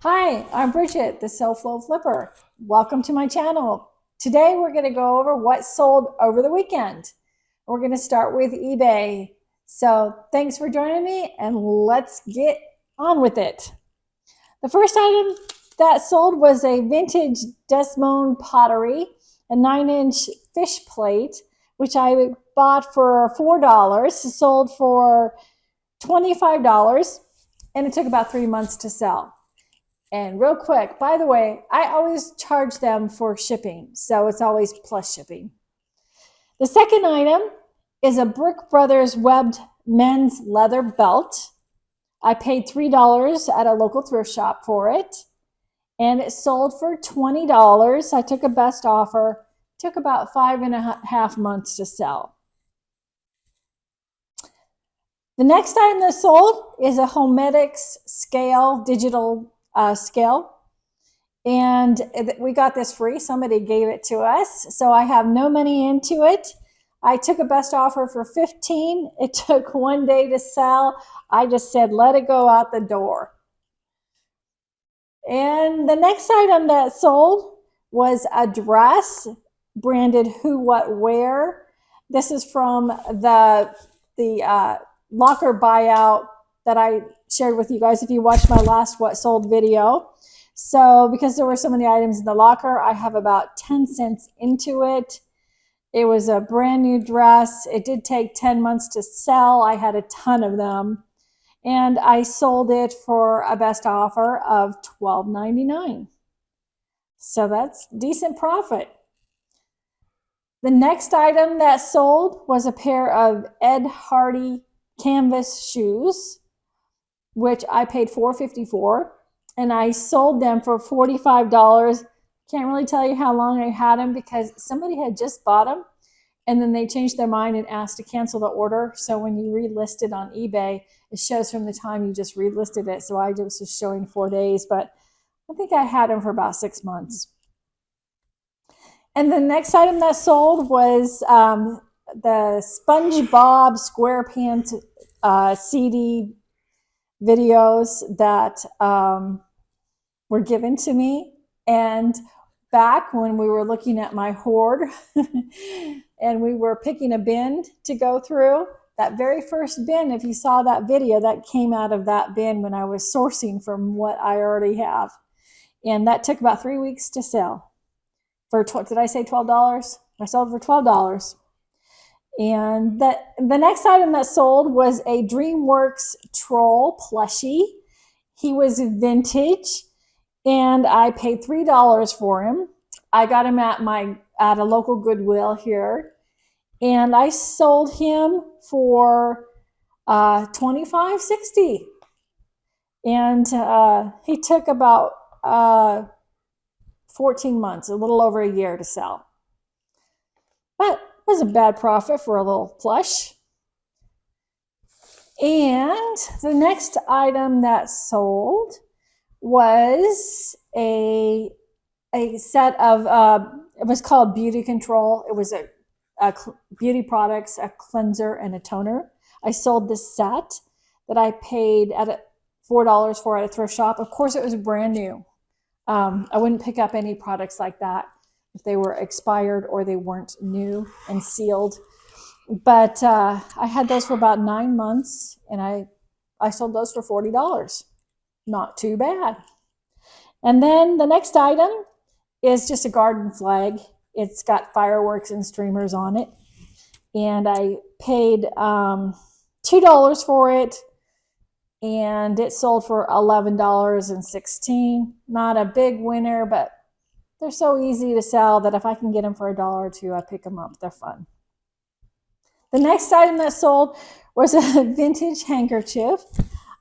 Hi, I'm Bridget, the Flow Flipper. Welcome to my channel. Today we're going to go over what sold over the weekend. We're going to start with eBay. So thanks for joining me and let's get on with it. The first item that sold was a vintage Desmond pottery, a 9-inch fish plate, which I bought for $4, sold for $25, and it took about 3 months to sell. And real quick, by the way, I always charge them for shipping, so it's always plus shipping. The second item is a Brick Brothers webbed men's leather belt. I paid $3 at a local thrift shop for it, and it sold for $20. I took a best offer. It took about 5.5 months to sell. The next item that sold is a Homedics scale, digital scale. And we got this free. Somebody gave it to us. So I have no money into it. I took a best offer for $15. It took 1 day to sell. I just said, let it go out the door. And the next item that sold was a dress branded Who What Wear. This is from the locker buyout that I shared with you guys if you watched my last what sold video. So because there were so many items in the locker, I have about 10 cents into it. It was a brand new dress. It did take 10 months to sell. I had a ton of them. And I sold it for a best offer of $12.99. So that's decent profit. The next item that sold was a pair of Ed Hardy canvas shoes, which I paid $4.50 for, and I sold them for $45. Can't really tell you how long I had them because somebody had just bought them and then they changed their mind and asked to cancel the order. So when you relist it on eBay, it shows from the time you just relisted it. So I was just showing 4 days, but I think I had them for about 6 months. And the next item that sold was the SpongeBob SquarePants CD videos that were given to me. And back when we were looking at my hoard and we were picking a bin to go through, that very first bin, if you saw that video, that came out of that bin when I was sourcing from what I already have. And that took about 3 weeks to sell. Did I say $12? I sold for $12. And the next item that sold was a DreamWorks troll plushie. He was vintage, and I paid $3 for him. I got him at a local Goodwill here, and I sold him for $25.60. And he took about 14 months, a little over a year to sell. But it was a bad profit for a little plush. And the next item that sold was a set of, it was called Beauty Control. It was a beauty products, a cleanser and a toner. I sold this set that I paid at $4 for at a thrift shop. Of course, it was brand new. I wouldn't pick up any products like that if they were expired or they weren't new and sealed. But I had those for about 9 months, and I sold those for $40. Not too bad. And then the next item is just a garden flag. It's got fireworks and streamers on it. And I paid $2 for it, and it sold for $11.16. Not a big winner, but they're so easy to sell that if I can get them for $1 or $2, I pick them up. They're fun. The next item that sold was a vintage handkerchief.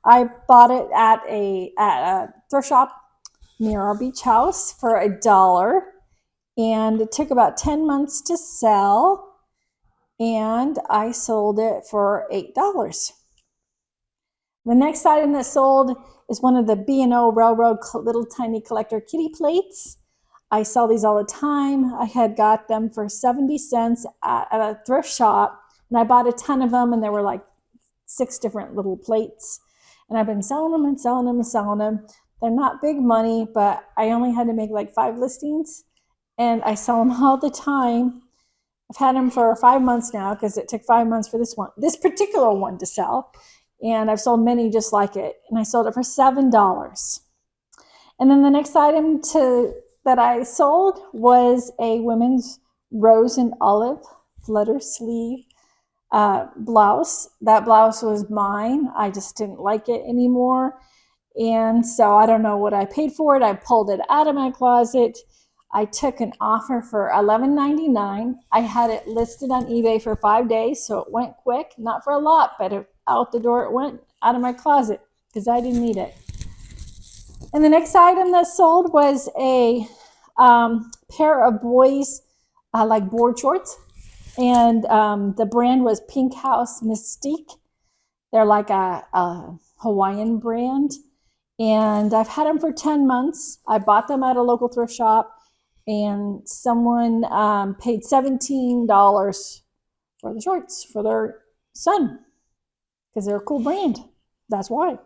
I bought it at a thrift shop near our beach house for $1, and it took about 10 months to sell, and I sold it for $8. The next item that sold is one of the B&O Railroad little tiny collector kitty plates. I sell these all the time. I had got them for 70 cents at a thrift shop, and I bought a ton of them, and there were like 6 different little plates. And I've been selling them and selling them and selling them. They're not big money, but I only had to make like 5 listings, and I sell them all the time. I've had them for 5 months now because it took 5 months for this particular one to sell. And I've sold many just like it. And I sold it for $7. And then the next item that I sold was a women's rose and olive flutter sleeve blouse. That blouse was mine. I just didn't like it anymore. And so I don't know what I paid for it. I pulled it out of my closet. I took an offer for $11.99. I had it listed on eBay for 5 days, so it went quick. Not for a lot, but out the door it went, out of my closet, because I didn't need it. And the next item that sold was a pair of boys like board shorts, and the brand was Pink House Mystique. They're like a Hawaiian brand, and I've had them for 10 months. I bought them at a local thrift shop, and someone paid $17 for the shorts for their son because they're a cool brand. That's why.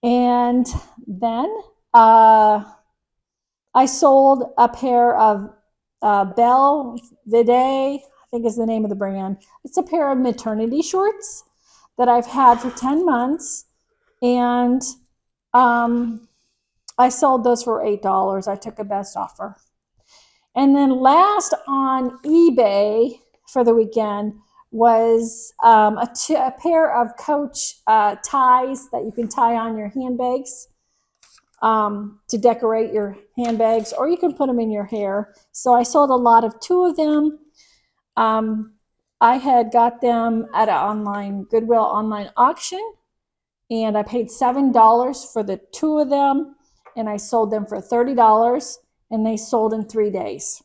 And then I sold a pair of Belle Vide, I think is the name of the brand. It's a pair of maternity shorts that I've had for 10 months. And I sold those for $8. I took a best offer. And then last on eBay for the weekend was a pair of Coach ties that you can tie on your handbags to decorate your handbags, or you can put them in your hair. So I sold a lot of 2 of them. I had got them at an Goodwill online auction, and I paid $7 for the 2 of them, and I sold them for $30, and they sold in 3 days.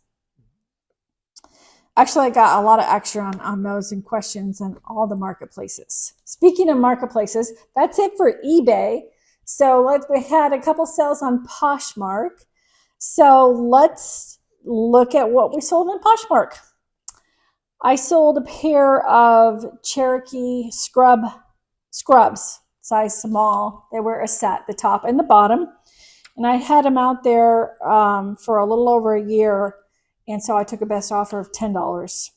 Actually, I got a lot of extra on those and questions on all the marketplaces. Speaking of marketplaces, that's it for eBay. So we had a couple sales on Poshmark. So let's look at what we sold in Poshmark. I sold a pair of Cherokee scrubs, size small. They were a set, the top and the bottom. And I had them out there for a little over a year. And so I took a best offer of $10.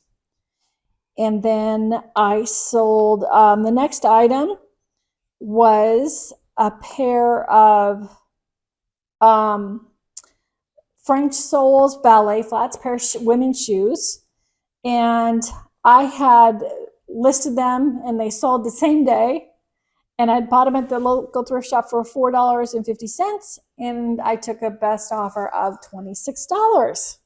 And then I sold, the next item was a pair of French soles ballet flats, pair of women's shoes. And I had listed them and they sold the same day. And I bought them at the local thrift shop for $4.50. And I took a best offer of $26.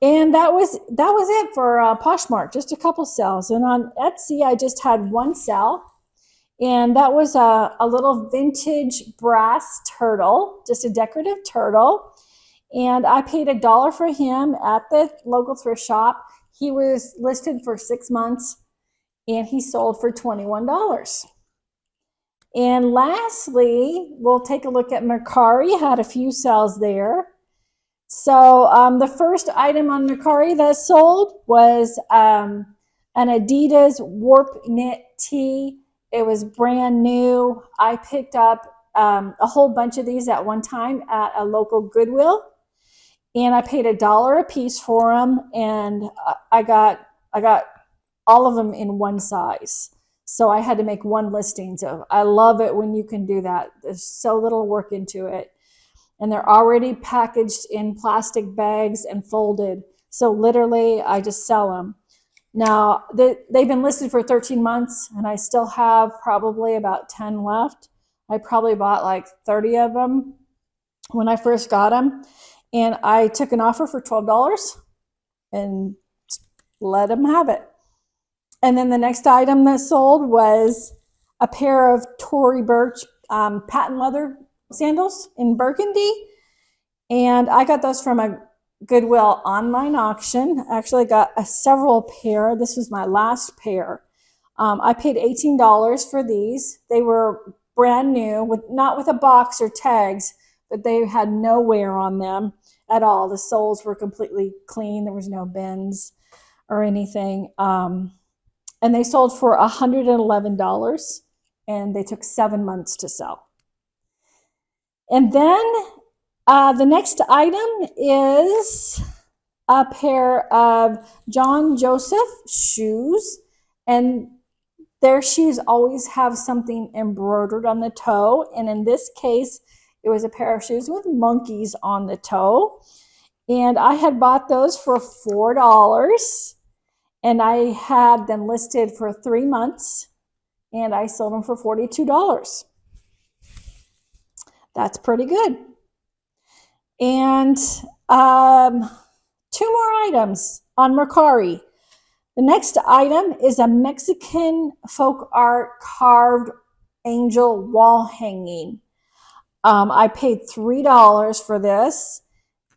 And that was it for Poshmark, just a couple sales. And on Etsy, I just had one sale. And that was a little vintage brass turtle, just a decorative turtle. And I paid $1 for him at the local thrift shop. He was listed for 6 months, and he sold for $21. And lastly, we'll take a look at Mercari. Had a few sales there. So the first item on Mercari that sold was an Adidas warp knit tee. It was brand new. I picked up a whole bunch of these at one time at a local Goodwill, and I paid $1 a piece for them. And I got all of them in one size. So I had to make one listing. So I love it when you can do that. There's so little work into it. And they're already packaged in plastic bags and folded. So literally, I just sell them. Now, they've been listed for 13 months, and I still have probably about 10 left. I probably bought like 30 of them when I first got them. And I took an offer for $12 and let them have it. And then the next item that sold was a pair of Tory Burch patent leather sandals in burgundy. And I got those from a Goodwill online auction. Actually, I got several pair. This was my last pair. I paid $18 for these. They were brand new, not with a box or tags, but they had no wear on them at all. The soles were completely clean. There was no bends or anything. And they sold for $111. and they took 7 months to sell. And then the next item is a pair of John Joseph shoes, and their shoes always have something embroidered on the toe, and in this case it was a pair of shoes with monkeys on the toe, and I had bought those for $4, and I had them listed for 3 months, and I sold them for $42. That's pretty good. And 2 more items on Mercari. The next item is a Mexican folk art carved angel wall hanging. I paid $3 for this,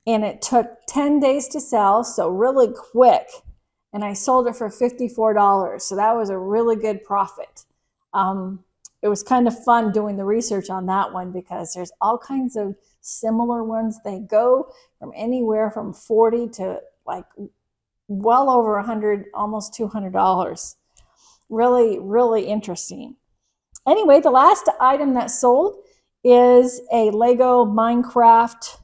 and it took 10 days to sell, so really quick. And I sold it for $54, so that was a really good profit. It was kind of fun doing the research on that one because there's all kinds of similar ones. They go from anywhere from $40 to like well over $100, almost $200. Really, really interesting. Anyway, the last item that sold is a Lego Minecraft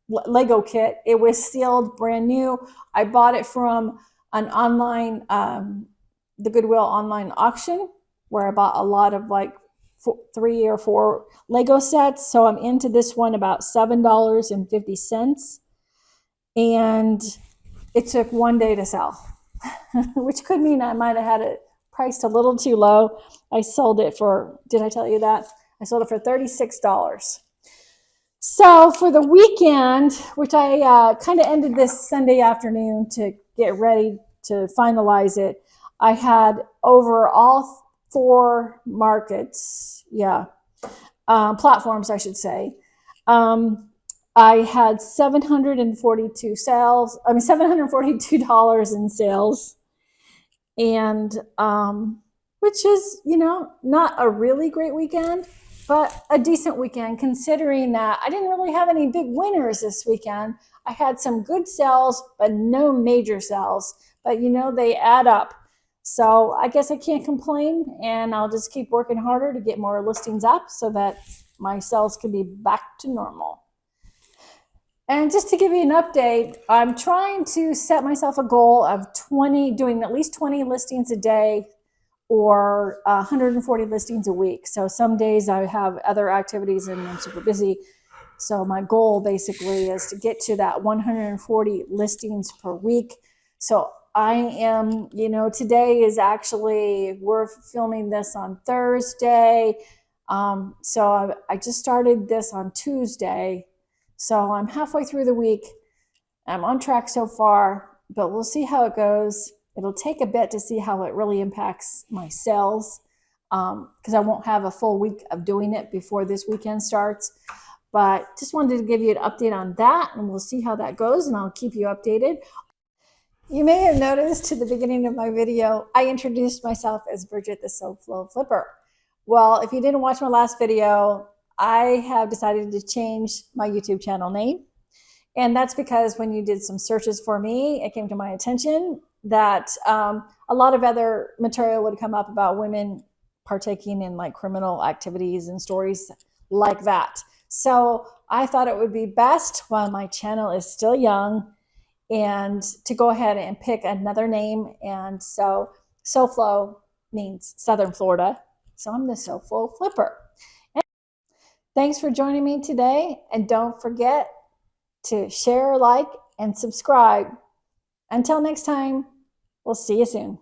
Lego kit. It was sealed brand new. I bought it from an online, the Goodwill online auction, where I bought a lot of like 3 or 4 Lego sets. So I'm into this one about $7.50. And it took 1 day to sell, which could mean I might have had it priced a little too low. I sold it for, did I tell you that? I sold it for $36. So for the weekend, which I kind of ended this Sunday afternoon to get ready to finalize it, I had over all 4 markets, platforms, I should say. I had $742 in sales, and which is, not a really great weekend, but a decent weekend considering that I didn't really have any big winners this weekend. I had some good sales, but no major sales, but they add up. So I guess I can't complain, and I'll just keep working harder to get more listings up so that my sales can be back to normal. And just to give you an update, I'm trying to set myself a goal of doing at least 20 listings a day or 140 listings a week. So some days I have other activities and I'm super busy. So my goal basically is to get to that 140 listings per week. So I am, today is actually, we're filming this on Thursday. So I just started this on Tuesday. So I'm halfway through the week. I'm on track so far, but we'll see how it goes. It'll take a bit to see how it really impacts my sales because I won't have a full week of doing it before this weekend starts. But just wanted to give you an update on that, and we'll see how that goes, and I'll keep you updated. You may have noticed to the beginning of my video, I introduced myself as Bridget the SoFlo Flipper. Well, if you didn't watch my last video, I have decided to change my YouTube channel name. And that's because when you did some searches for me, it came to my attention that a lot of other material would come up about women partaking in like criminal activities and stories like that. So I thought it would be best while my channel is still young and to go ahead and pick another name. And so SoFlo means Southern Florida. So I'm the SoFlo Flipper. And thanks for joining me today. And don't forget to share, like, and subscribe. Until next time, we'll see you soon.